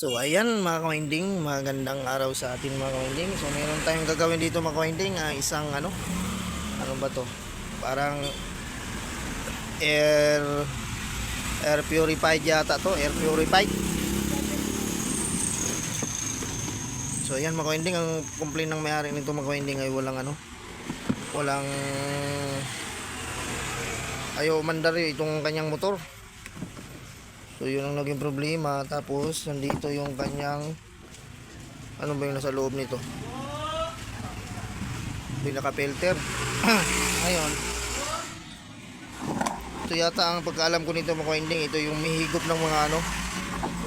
So ayan mga kawinding, magandang araw sa atin mga kawinding. So meron tayong gagawin dito mga kawinding, isang ano ba to? Parang air air purified yata to, air purified. So ayan mga kawinding, ang complaint ng may-ari nito mga kawinding ay walang ayaw umandar itong kanyang motor. So yun ang naging problema. Tapos nandito yung kanyang ano ba yung nasa loob nito, pinaka filter. Ngayon ito yata ang pagkaalam ko nito mga kawinding, ito yung mihigop ng mga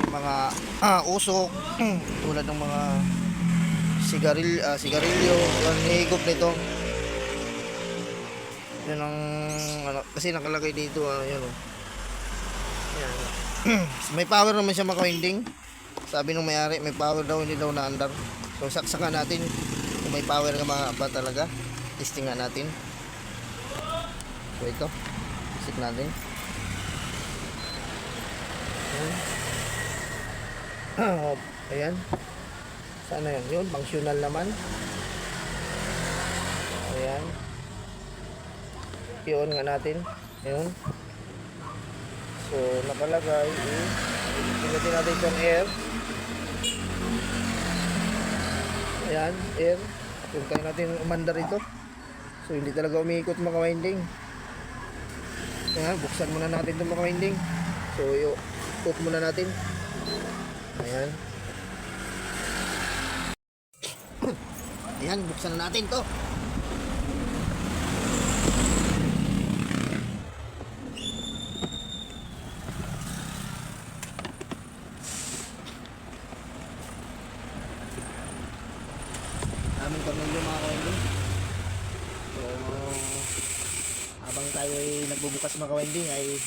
yung mga usok tulad ng mga sigarilyo, yung mihigop nito. Yan ang kasi nakalagay dito yan yan. May power naman siya mga kawinding. Sabi nung may-ari may power daw, hindi daw naandar. So saksakan natin kung may power ka mga ba talaga. Testing nga natin. So ito isip natin. Ayan. Sana yun functional naman. Ayan. I-on nga natin. Ayan. So nakalagay pilitin natin itong air. Ayan, air. Tuntayin natin umandar ito. So hindi talaga umiikot mga kawinding. Ayan, buksan muna natin itong mga kawinding. So i-off muna natin. Ayan. Ayan, buksan na natin to. Aming tornilyo mga kawinding. So habang tayo ay nagbubukas mga kawinding ay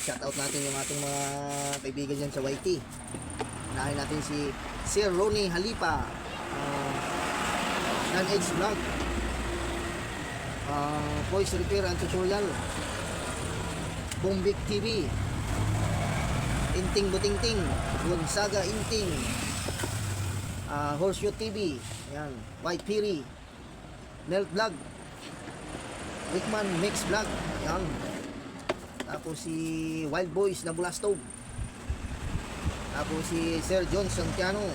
shoutout natin yung ating mga kaibigan dyan sa YT. Unahin natin si Sir Ronnie Halipa, Non-Edge Vlog, Voice Repair and Tutorial, Bombik TV, Inting Butingting, Gonzaga Inting, Horseshoe TV, ayan, White Piri, Nelt Vlog, Rickman Mix Vlog, ayan. Tapos si Wild Boys na Bulastog. Tapos si Sir John Santiano,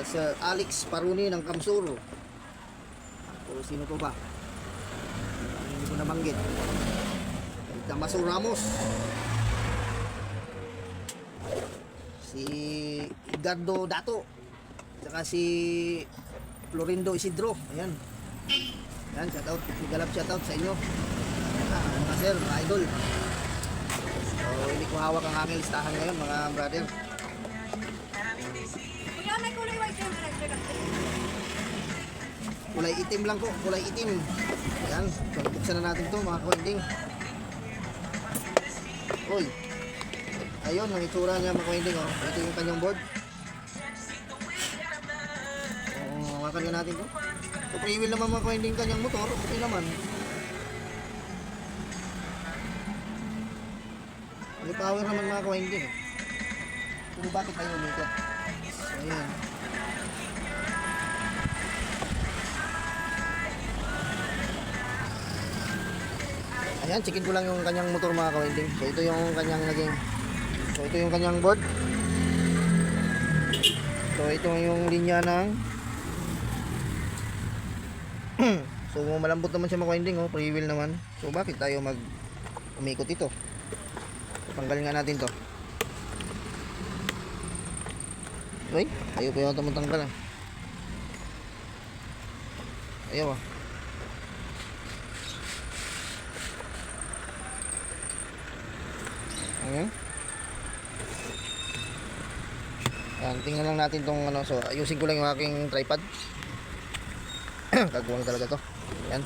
Sir Alex Paruni ng Kamsur. Tapos sino po ba? Hindi ko nabanggit. Damaso Ramos, si Edgardo Dato, saka si Florindo Isidro. Ayan. Ayan, shoutout, galap shoutout sa inyo. Mga sir, mga idol. So hindi ko hawak ang aking listahan ngayon mga brother. Kuya, may kulay white yung electric. Kulay itim lang po, kulay itim. Ayan, so buksan na natin to mga kawinding. Uy, ayun ang itsura niya mga kawinding, oh. Ito yung kanyang board. Hawakan nga natin to. So free wheel naman mga kawinding kanyang motor, okay naman. May power naman mga kawinding. Pero bakit tayo umikot? So ayan. Ayan, checkin ko lang yung kanyang motor mga kawinding. So ito yung kanyang ito yung kanyang board. So ito yung linya ng so malambot naman siya mga kawinding, oh, free wheel naman. So bakit tayo umikot ito? So, tanggalin nga natin to. Uy, ayaw pa yata matanggal, ayaw ah. Ayan. Ayan, tingnan lang natin tong so ayusin ko lang yung aking tripod. Kagawang talaga to. Ayan.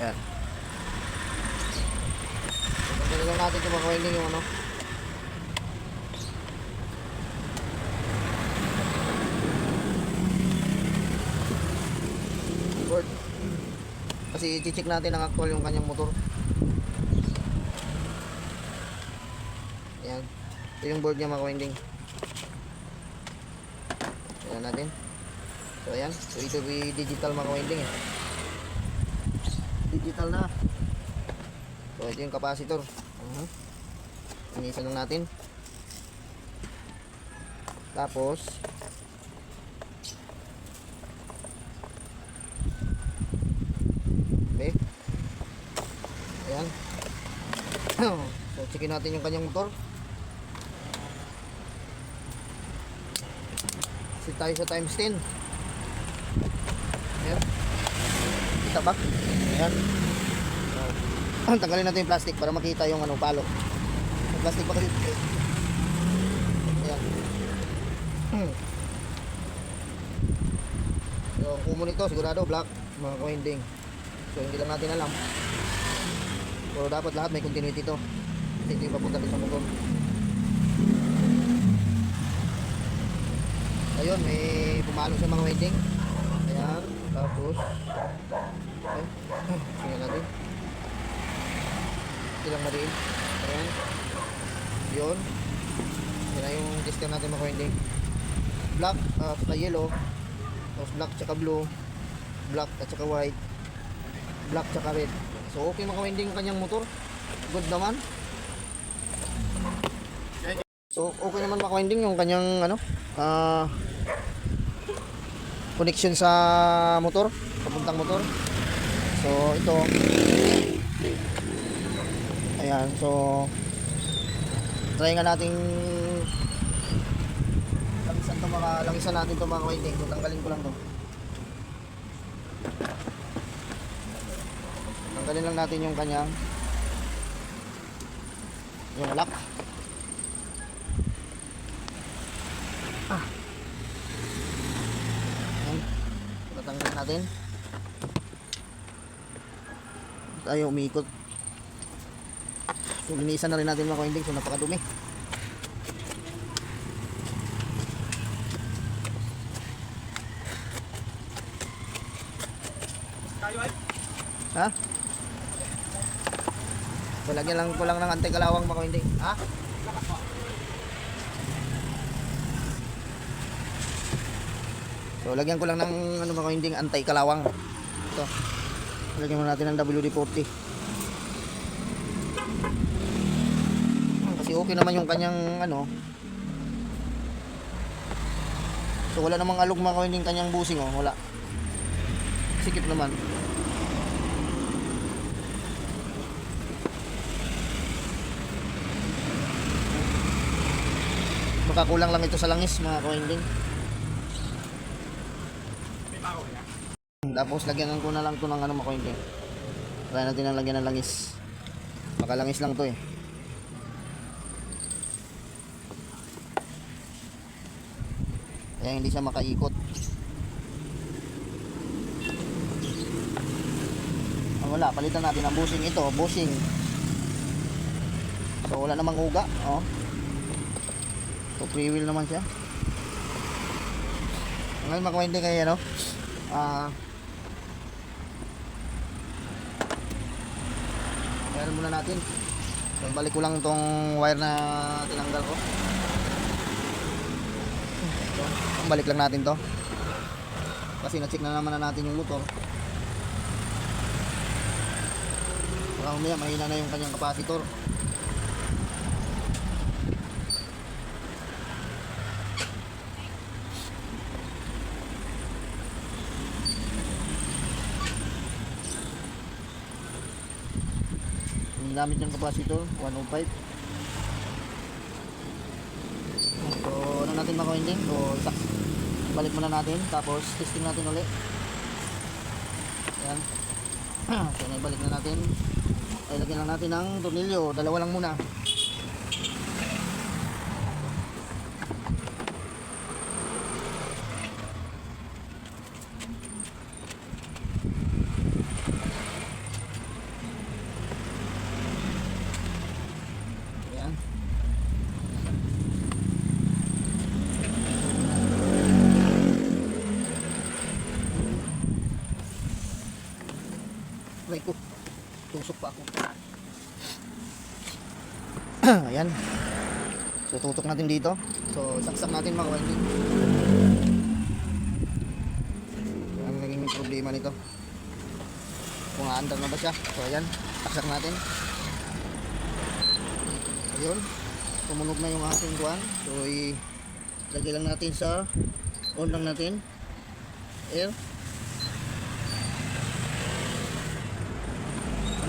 Ayan. Tingnan lang natin kung makawinding yung board. Kasi i-check natin ang actual yung kanyang motor. Ito yung board niya mga winding. Ayan natin. So ayan. So ito yung digital mga winding eh. Digital na. So ito yung capacitor. Inisan lang natin. Tapos okay. Ayan. So checkin natin yung kanyang motor. Sit tayo sa times 10. Ayan. Kita ba? Ayan. So, tanggalin natin yung plastic para makita yung ano, palo. Yung plastic pa kasi. Ayan. So, kumo nito sigurado black, mga winding. So, hindi lang natin alam. Pero dapat lahat may continuity to. Kasi ito yung papunta sa motor. Ayun, may pumalo sa mga winding. Ayan, tapos ay, tingnan natin. Ilang mariin. Ayan. Yun. Yan na yung tester natin mga winding. Black at saka yellow. Tapos black tsaka blue. Black at saka white. Black tsaka red. So okay mga winding yung kanyang motor. Good naman. So okay naman mga winding yung kanyang ano, connection sa motor, papuntang motor. So ito. Ayan, so try nga nating langisan natin to mga winding. So tanggalin ko lang to. Tanggalin lang natin yung kanyang yung lock. Ayan. Tatanggalin natin. Tayo umiikot. So linisan na rin natin mga winding. So napakadumi. Ha? So lagyan lang ko lang ng anti-kalawang mga winding. Ha? So lagyan ko lang ng ano mga winding, anti-kalawang. Ito. Lagyan mo natin ng WD-40. Kasi okay naman yung kanyang ano. So wala namang alog mga winding kanyang busing oh, wala. Sikip naman. Makakulang lang ito sa langis mga winding. Tapos lagyan ko na lang ito ng ano mga winding. Try natin ang lagyan ng langis. Makalangis lang to eh. Kaya hindi siya makaikot. Wala, palitan natin ang bushing ito, bushing. So wala namang uga, oh. So free wheel naman siya. Ngayon makawain din kayo, no? Meron muna natin. So balik ko lang tong wire na tinanggal ko. So, balik lang natin to. Kasi na-check na naman na natin yung motor. Baka mamaya mahina na yung kanyang capacitor. Yung gamit yung capacitor 105. So ano natin mga winding. So balik muna natin. Tapos testing natin ulit. Ayan. So naibalik na natin. Ay lagyan lang natin ng tornilyo. Dalawa lang muna. Ayan. Aray ko. Tusok pa ako. Ayan. So tutok natin dito. So saksak natin mga winding. Ano naging problema nito? Kung aandar na ba siya? So ayan, saksak natin. Ayun, tumunog na yung ating kuwan. So ilagay lang natin sa on lang natin. Air.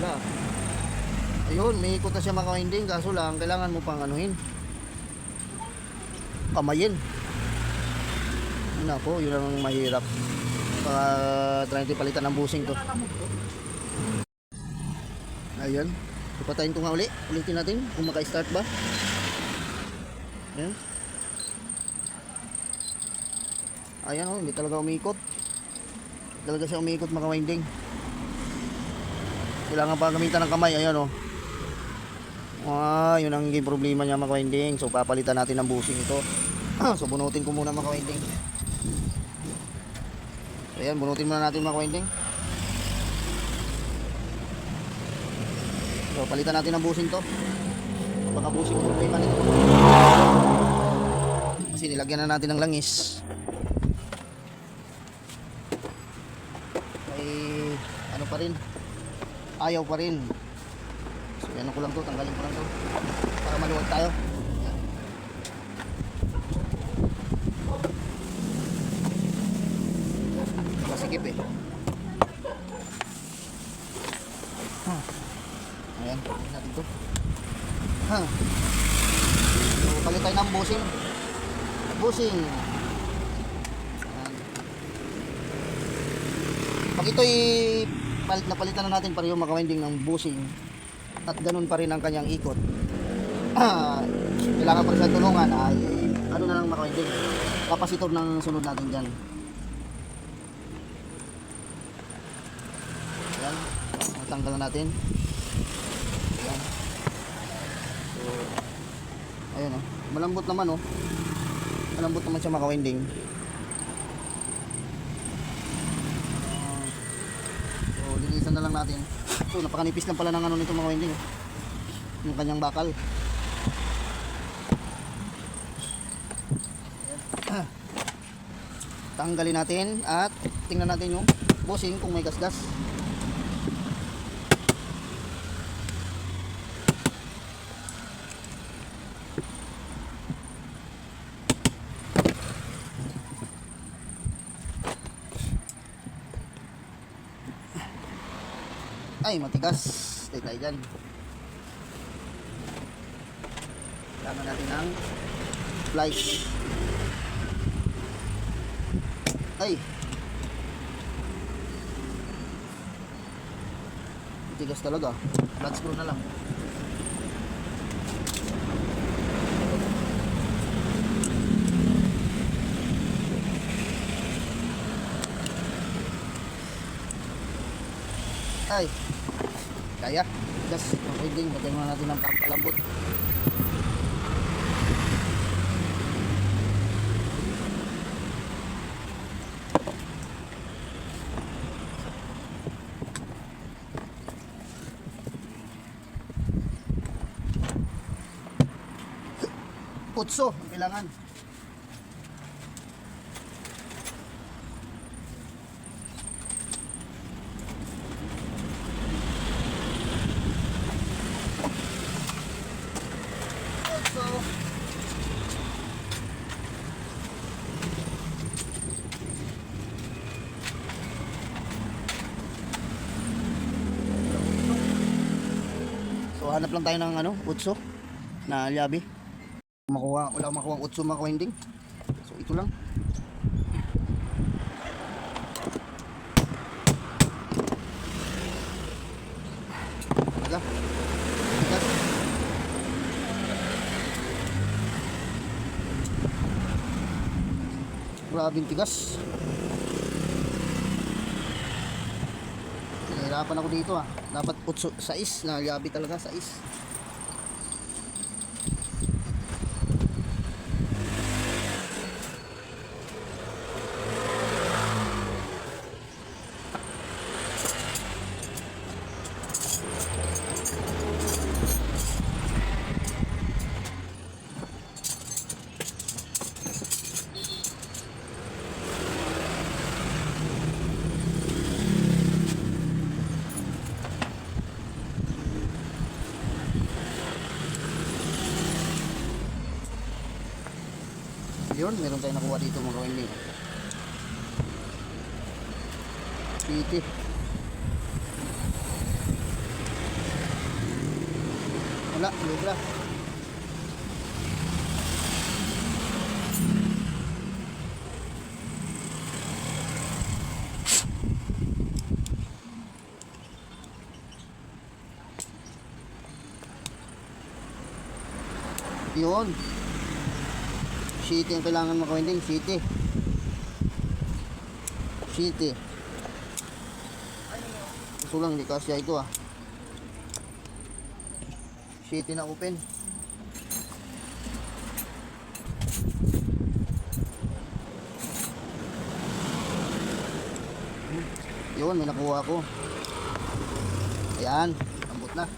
Wala. Ayun, may ikot na siya mga winding. Kaso lang, kailangan mo pang anuhin. Kamayin. Yun ako, yun ang mahirap. Try natin palitan ng busing to. Ayan. Ipatayin ko nga uli. Ulitin natin kung maka-start ba. Ayan. Ayan o, hindi talaga umiikot. Talaga siya umiikot mga winding. Kailangan pa gamitan ng kamay. Ayan o. Yun ang naging problema niya mga winding. So papalitan natin ng busing ito. So bunutin ko muna mga winding. Ayan, bunutin muna natin mga winding. So palitan natin ng busing to. Baka busing problema nito. Kasi nilagyan na natin ng langis. Ay ano pa rin, ayaw pa rin. So yan ko lang to, tanggalin ko lang to para maluwag tayo. Masikip eh. Ayan, palitan natin to. So palit tayo ng busing. Busing. Pag ito'y napalitan na natin para yung makawinding ng busing at ganun pa rin ang kanyang ikot, kailangan pa rin sa tulungan ay ano na lang makawinding, kapasitor ng sunod natin dyan. Ayan, natanggal na natin. Ayan. So ayun o, malambot naman o, malambot naman siya makawinding. Linisan na lang natin. So napakanipis lang pala ng ano nito mga winding, yung kanyang bakal. Tanggalin natin at tingnan natin yung busing kung may gasgas. Ay, matigas. Stay tayo dyan. Kailangan natin ng flight. Ay. Matigas talaga. Flat screw na lang. Ay. Kaya, just winding, lagyan muna natin ng pampalambot. Putso, ang kailangan. So hanap lang tayo ng ano, utso na lyabi. Wala akong makuha ang utso mga winding. So ito lang. Talaga. Tigas. Grabing tigas. Nahirapan ako dito ah. Dapat utso, sais na lyabi talaga, sais. Ayun, meron tayong nakuha dito mga kawinding. Piti. Wala, libra. Yun. City ang kailangan mga kawinding. City. City. Gusto lang hindi kasya ito ah. City na open. Yun, may nakuha ako. Ayan, ambot na.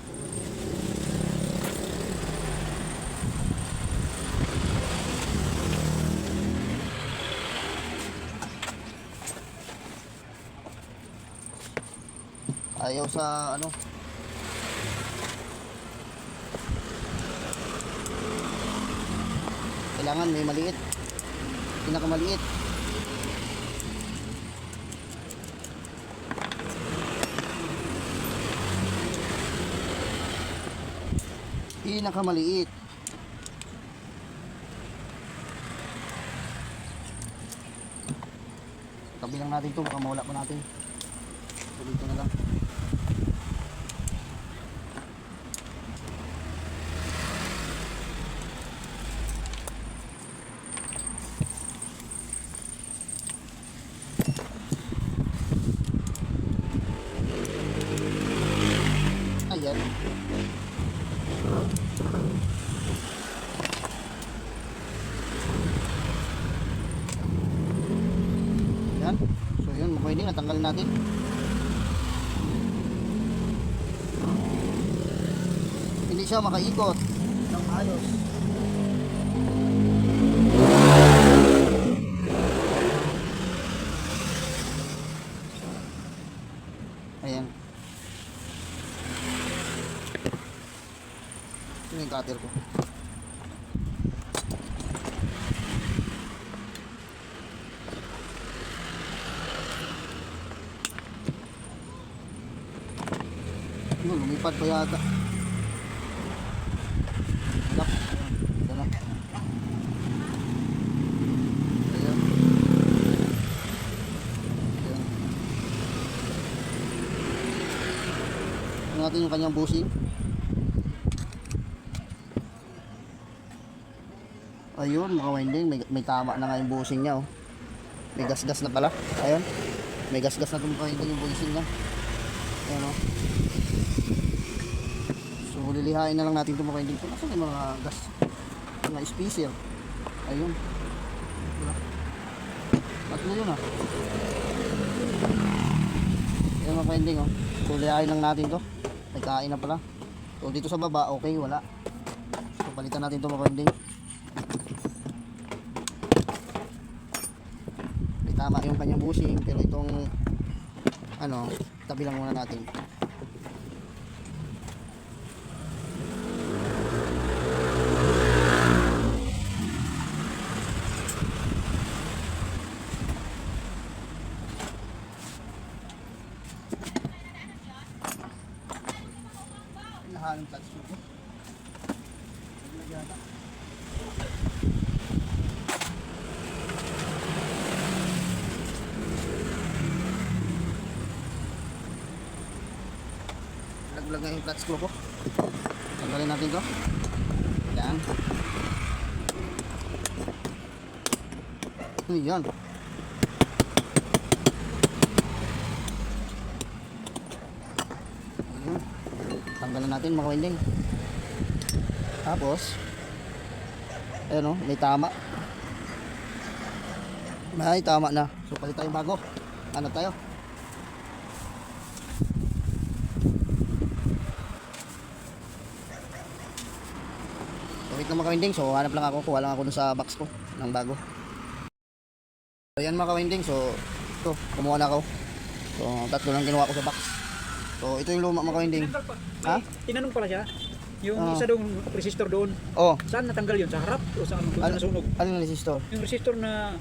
Ayaw sa ano. Kailangan may maliit. Pinakamaliit. Pinakamaliit. Tabi lang natin ito, baka mawala pa natin. So, dito na lang. Ayan. Ayan. So yun, pwede natanggal natin. Hindi siya makaikot ng ayos. Ayan. Ito yung cutter ko. Yun, lumipad pa yata. Lak. Ito na. Ayan. Ayan. Tingnan natin yung kanyang bushing. Ayun mga winding, may tama na nga yung bushing niya oh. May gas-gas na pala. Ayun. May gas-gas na mga winding yung bushing niya. Ayan oh. So lilihain na lang natin itong mga winding. Kasi may mga gas, mga spacer. Ayun. Diba? Tatlo yun ah. Ayan mga winding oh. So lihain lang natin to. May kain na pala. So dito sa baba okay, wala. So palitan natin itong mga winding. Tama yung kanyang bushing, pero itong ano, tabi lang muna natin. Lahat ng touch ko. Naglag na yung clutch screw ko. Tanggalin natin to. Yan. Yan. Tanggalin natin mga winding. Tapos ayun o, may tama. May tama na. So palit tayo bago. Ano tayo? Wait na mga kawinding, so hanap lang ako, kuha lang ako dun sa box ko ng bago. So yan mga kawinding, so ito, kumuha na ako. So tatlo lang ginawa ko sa box. So ito yung luma mga kawinding. Ha? Tinanong pala siya. Yung Ah. isa doon, resistor doon. Oh, Saan natanggal yun? Sa harap o saan doon Ano? sa nasunog? anong resistor? Yung resistor na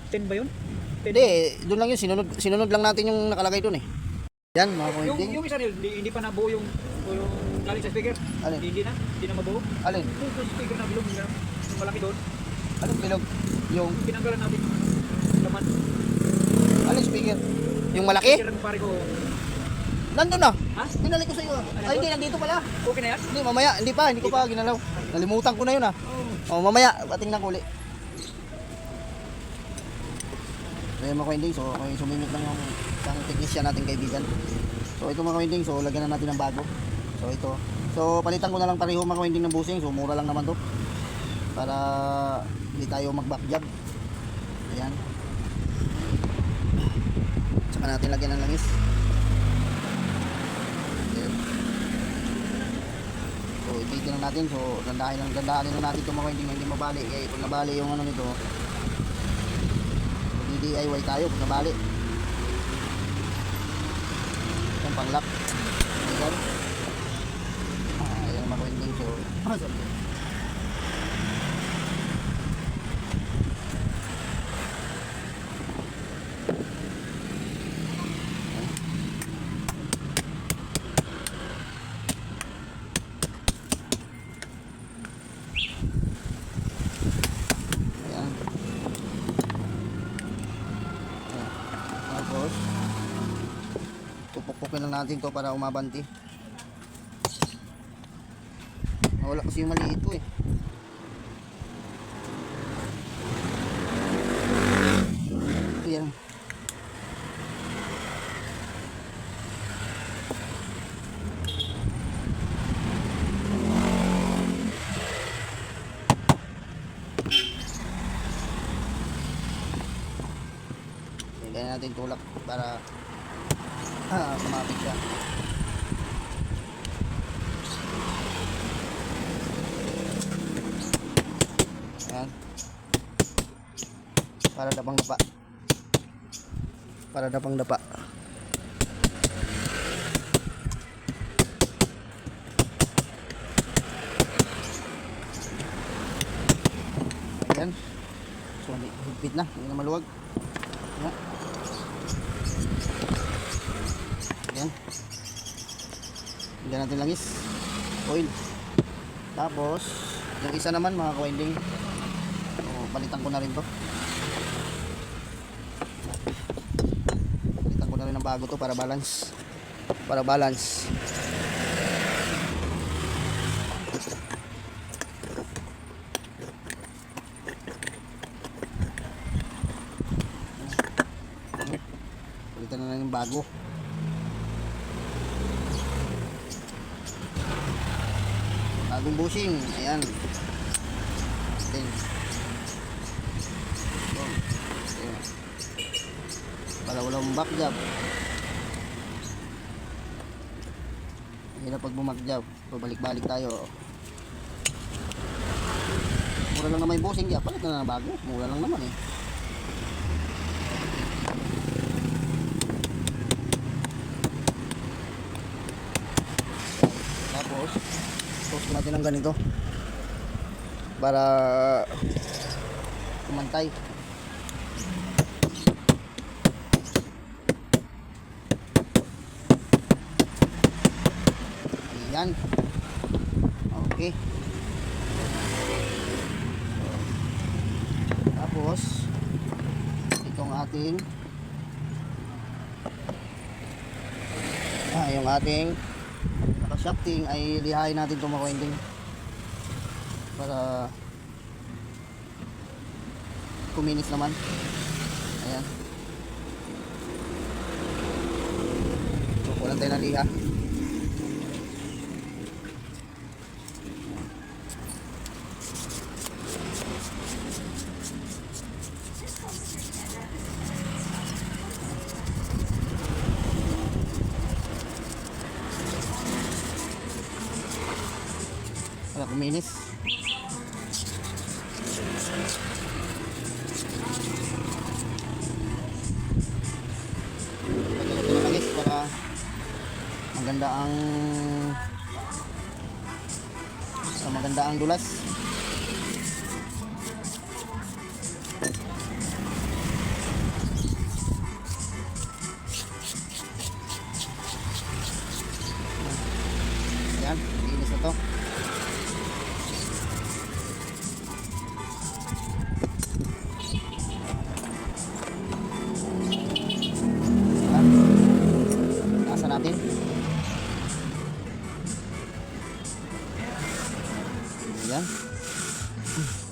10 ba yun? 10. Hindi, doon lang yun. Sinunod lang natin yung nakalagay doon eh. Yan, mga Yung, pointing. yung isa nil, hindi pa nabuo yung galing sa speaker. Alin? Hindi na mabuo. Alin? Yung speaker na bilog nila, yung malaki doon, Anong bilog? Yung, tinanggalan natin. Laman. alin speaker? Yung malaki? Speaker ng pare ko. Nandun na. Ha? Pinalik ko sa iyo. Ay, hindi, nandito pala. Okay na yan? Hindi, mamaya. Hindi ko pa ginalaw. Nalimutan ko na yun ah. Oh, mamaya. Patingnan ko ulit. So, yung mga winding. So, okay, sumimit lang yung isang technician natin kaibigan. So, ito mga winding. So, lagyan na natin ng bago. So, ito. So, palitan ko na lang pareho mga winding ng busing. So, mura lang naman to. Para hindi tayo mag-back job. Ayan. Tsaka natin lagyan ng langis. Ayan. So, ipitin lang natin. So, dandahin lang natin itong mga winding na hindi mabali. Kaya kung nabali yung ano nito, DIY tayo pag nabali. Yung pang-lock. Ayan. Ayan mga winding. So, sorry. Ayan. Tapos pupukpukin lang natin to para umabanti. Wala kasi yung maliit ko eh. Ayan. Kaya natin tulak para kumapit siya. Ayan. Para dapang dapa. Para dapang dapa. Ayan. So, higpit na. Hindi na maluwag. Ayan. Ayan. Hinggan natin langis. Oil. Tapos, yung isa naman mga ka-winding. So, palitan ko na rin to. Palitan ko na rin ng bago to para balance. Para balance. Palitan na lang yung bago. Bagong bushing. Ayan. Ayan. Ayan. Para walang back job. Hirap pag bumak job. Pabalik-balik tayo. Mura lang naman yung bushing. Kaya palit na lang bago. Mura lang naman eh. Tapos post natin ng ganito para kumantay. Ayan. Okay. Tapos itong ating yung ating naka-shafting ay lihain natin itong mga winding para kuminis naman. Ayan. So, kulang tayo ng liha. Para kuminis. Lagyan natin ng langis para maganda ang Ganda ang dulas. Ayan, linis na to. Ayan. Nasa natin. Ayan.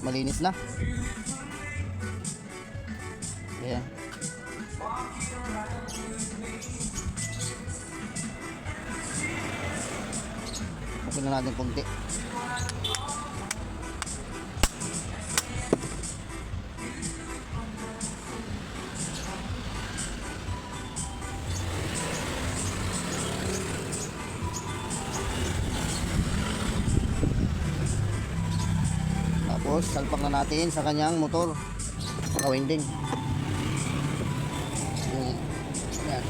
Malinis na. Ayan. Open na natin konti. Tapos salpak na natin sa kanyang motor, ka-winding. Ayan. Ayan.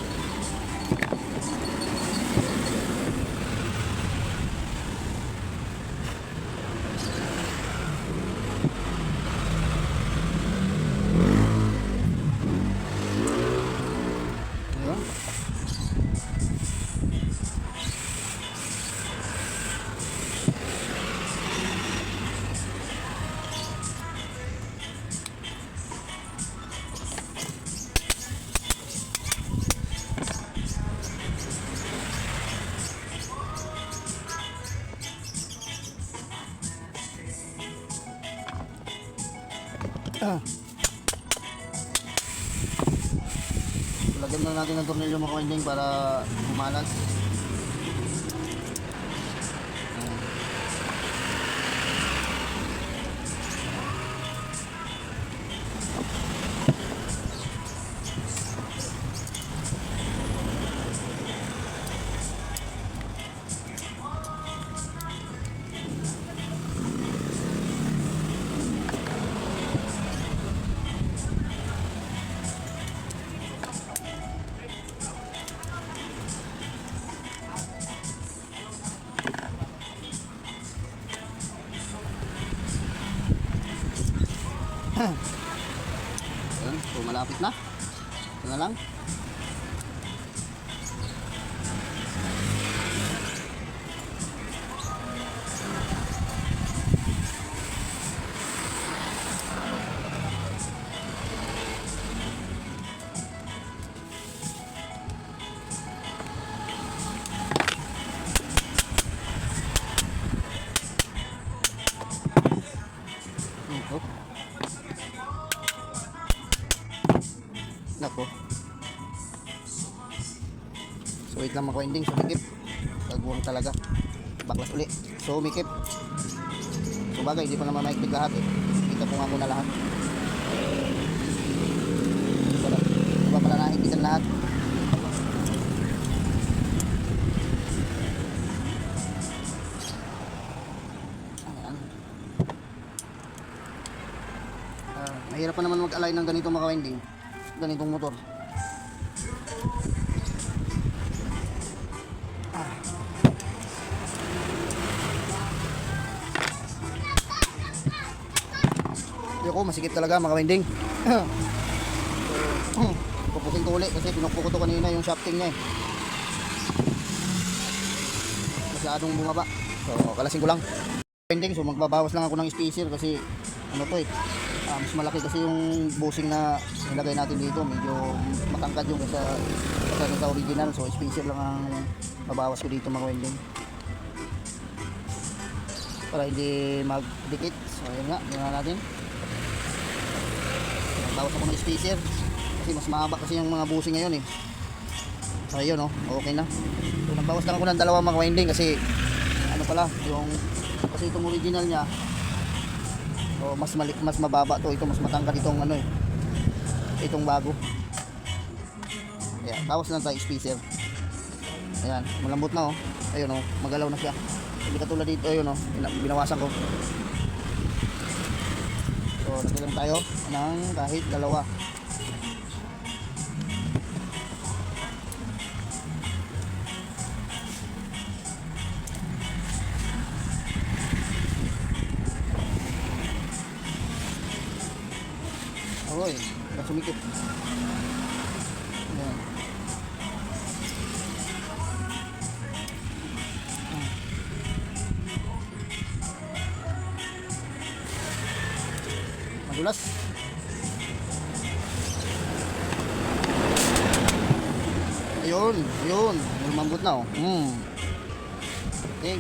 Lagyan na natin ng tornilyo mga winding para bumalas. Ayan, so malapit na. Ito na lang. Ito. Nako. So wait lang mga winding, sumikip. Tagbuang talaga. Baklas uli. So umikip. So bagay, hindi pa naman maikpit lahat eh. Kita ko nga muna lahat. Wala. Diba pala naikpitan lahat. Ayan. Mahirap pa naman mag-align ng ganito mga winding. Ganitong motor. Ayoko, masikip talaga mga winding. Pupukin ko ulit kasi pinukpok ko to kanina yung shafting niya eh. Masyadong bumaba. So kalasin ko lang. Winding, so magbabawas lang ako ng spacer kasi ano to eh. Mas malaki kasi yung bushing na nilagay natin dito, medyo matangkad yung sa original, so spacer lang ang mabawas ko dito mga winding para hindi magdikit. So ayun nga, ginawa natin, nagbawas ako ng spacer kasi mas mahaba kasi yung mga bushing ngayon eh. So ayun oh, okay na. So nagbawas lang ako ng dalawa mga winding kasi ano pala, yung kasi itong original nya so, mas mababa to, ito mas matangkad itong ano eh, itong bago. Ayan, bawas lang tayo spacer. Ayan, malambot na oh. Ayun oh, magalaw na siya. Hindi katulad dito, ayun oh, binawasan ko. So, nagkalang tayo ng kahit dalawa. sumikip. Ayan. Madulas. Ayun, ayun. Lumambot na oh. Okay.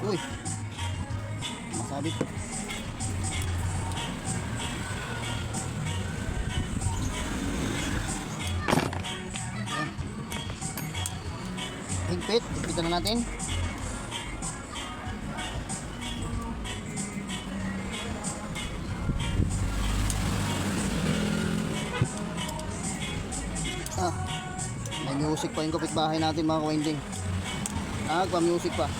Uy. Masabit. Higpit, higpitan na natin. May music pa yung kapitbahay natin mga kawinding. Nagpa-music pa.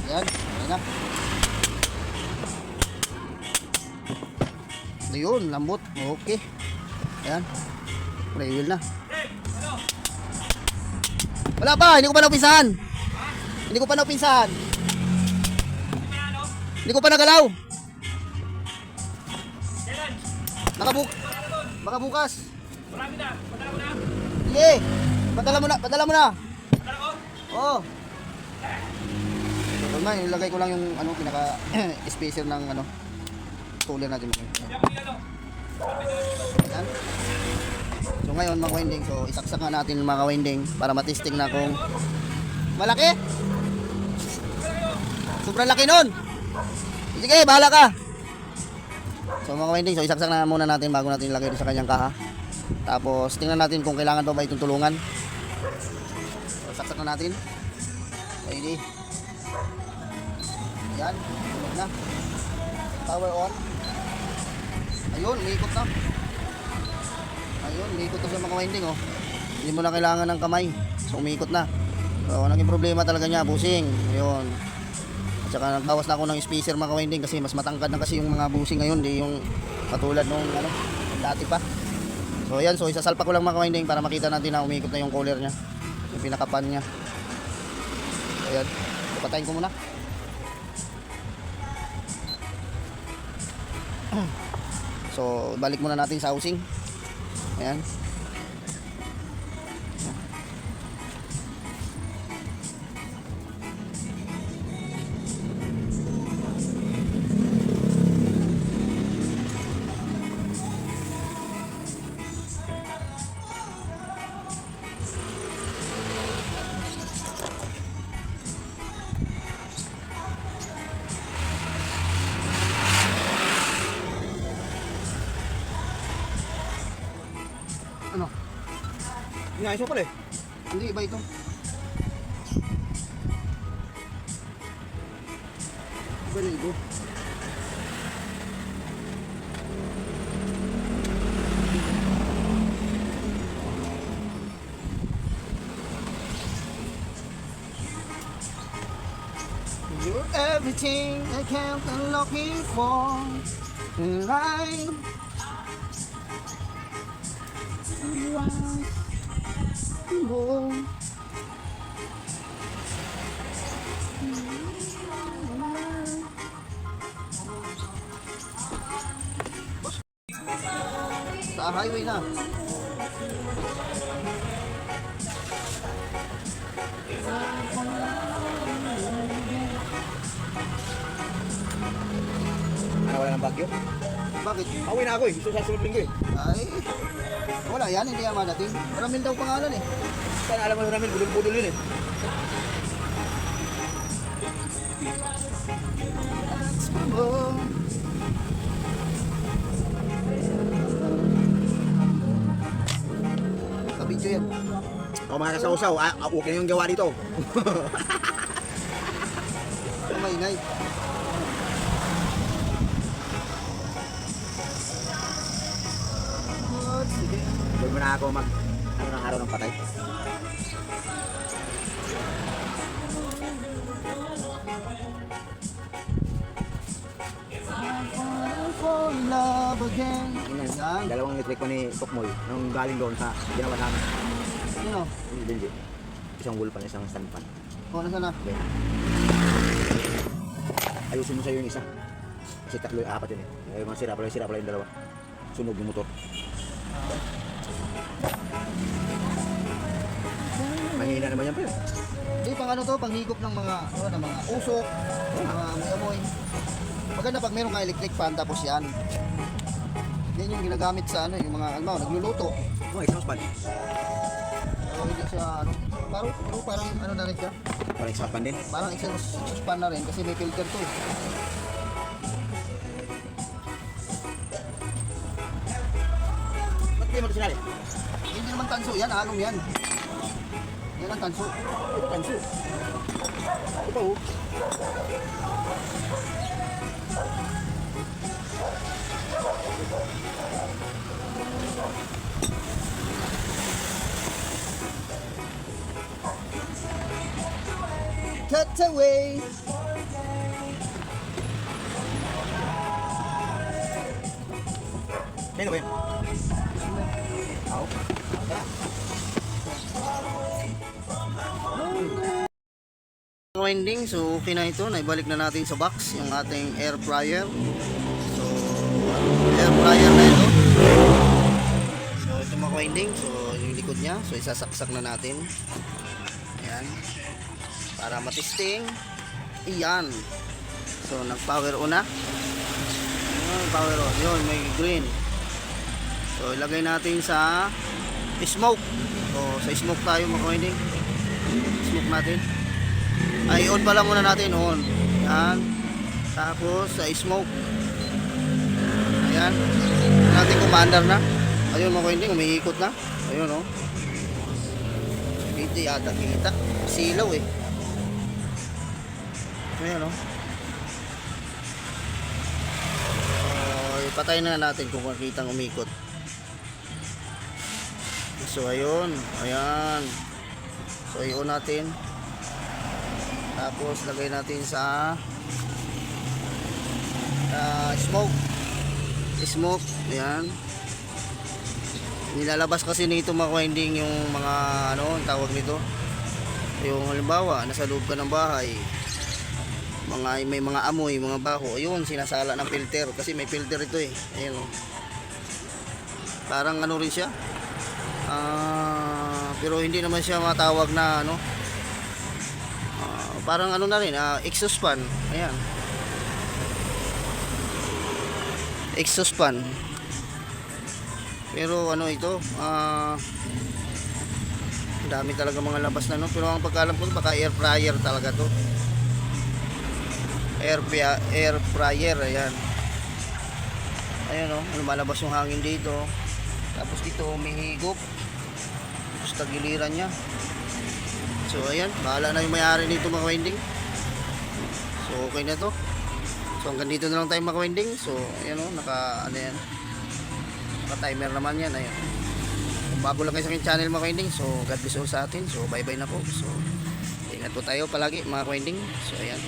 Ayan, ayan na. Ayun, lambot. Okay. Ayan. Play wheel na. Wala pa, hindi ko pa napisahan. Hindi ko pa napisahan. Hindi ko pa nagalaw. Baka bukas. Marami na. Padala mo na. Sige. Padala mo na. Padala ko. Oo. Tama, ilagay ko lang yung ano pinaka spacer ng ano cooler natin. Ayan. So ngayon mga winding, so isaksak na natin mga winding para matesting na kung malaki. Sobrang laki nun. Sige, bahala ka. So mga winding, so isaksak na muna natin bago natin ilagay sa kanyang kaha. Tapos tingnan natin kung kailangan pa ba itong tulungan. So saksak na natin. Ready. Yan, tulog na. Power on. Ayun, umiikot na. Ayun, umiikot na sa mga winding oh. Hindi mo na kailangan ng kamay. So umiikot na. So naging problema talaga niya, busing. Ayun. At saka nagbawas na ako ng spacer mga winding kasi mas matangkad na kasi yung mga busing ngayon, di yung katulad nung ano, dati pa. So ayan, so isasalpa ko lang mga winding para makita natin na umiikot na yung cooler niya. Yung pinakapan niya. Ayan, patayin ko muna. So balik muna natin sa housing. Ayan. Ano? Inaayos mo pala eh. Hindi, iba ito. Iba na ito. You're everything I can't looking for in life. Sa highway na. Wala ng bagyo. Bakit? Awin na ako eh. Gusto sa sunod linggo eh. Ay, wala yan, hindi yan madating. Ramil daw pangalan eh. Sana alam mo na namin, budol-budol yun eh. Sa video yan. O mga kasausaw, okay na yung gawa dito. Kamay-ngay. Sige. Doon mo na ako mag ano ng araw ng patay. again. Yan. Dalawang electric pa ni Tokmol nung galing doon sa ginawa namin. Yun o. Hindi. Isang wool pan, isang stand pan. O, nasa na? Okay. Ayusin mo sa'yo yung isa. Kasi tatlo yung apat yun eh. Yung mga sira pala yung dalawa. Sunog yung motor. Mahina naman yan pa yun. Hindi, pang ano to, panghigop ng mga, ng mga usok, mga may amoy. Maganda pag meron ka electric fan, tapos yan. Yan yung ginagamit sa ano, yung mga, nagluluto. Oh, exhaust pan. So, hindi siya, parang ano na rin siya. Parang exhaust pan din. Parang exhaust fan na rin kasi may filter to eh. Ba't di mo ito sinali? Hindi naman tanso yan, halong yan. Yan ang tanso. Ito kanso. Ito oh. Cut away! Sino ba yun? Ako. Winding, so okay na ito. Naibalik na natin sa box yung ating air fryer. So, air fryer na ito. So, ito mga winding. So, yung likod niya. So, isasaksak na natin. Ayan. Para matesting. Iyan. So, nag-power on na. Ayan, power on. Yun, may green. So, ilagay natin sa smoke. So, sa smoke tayo mga winding. Smoke natin. Ay, on pa lang muna natin, on. Yan. Tapos, sa smoke. Ayan. Natin commander na. Ayun mga winding, umiikot na. Ayun, oh. Hindi yata kita. Silaw, eh. Ayan, oh. Ipatay na natin kung makikita ang umikot. So, ayun. Ayan. So, i-on natin. Tapos lagay natin sa smoke. Ayan. Nilalabas kasi nito mga winding yung mga ano, tawag nito. Yung halimbawa, nasa loob ka ng bahay. May mga amoy, mga baho. Ayun, sinasala ng filter kasi may filter ito eh. Ayun. Parang ano rin siya. Pero hindi naman siya matawag na ano. Parang ano na rin, exhaust fan. Ayan. Exhaust fan. Pero ano ito, dami talaga mga labas na no. Pero ang pagkalam ko, baka air fryer talaga to. Air fryer, ayan. Ayan o, lumalabas yung hangin dito. Tapos dito umihigop. Tapos tagiliran niya. So ayan, bahala na yung may-ari nito mga winding. So okay na to. So hanggang dito na lang tayo mga winding. So ayan o, naka timer naman yan. Ayan. Kung bago lang kayo sa aking channel mga winding, so God bless all sa atin. So bye bye na po. So ingat po tayo palagi mga winding. So ayan.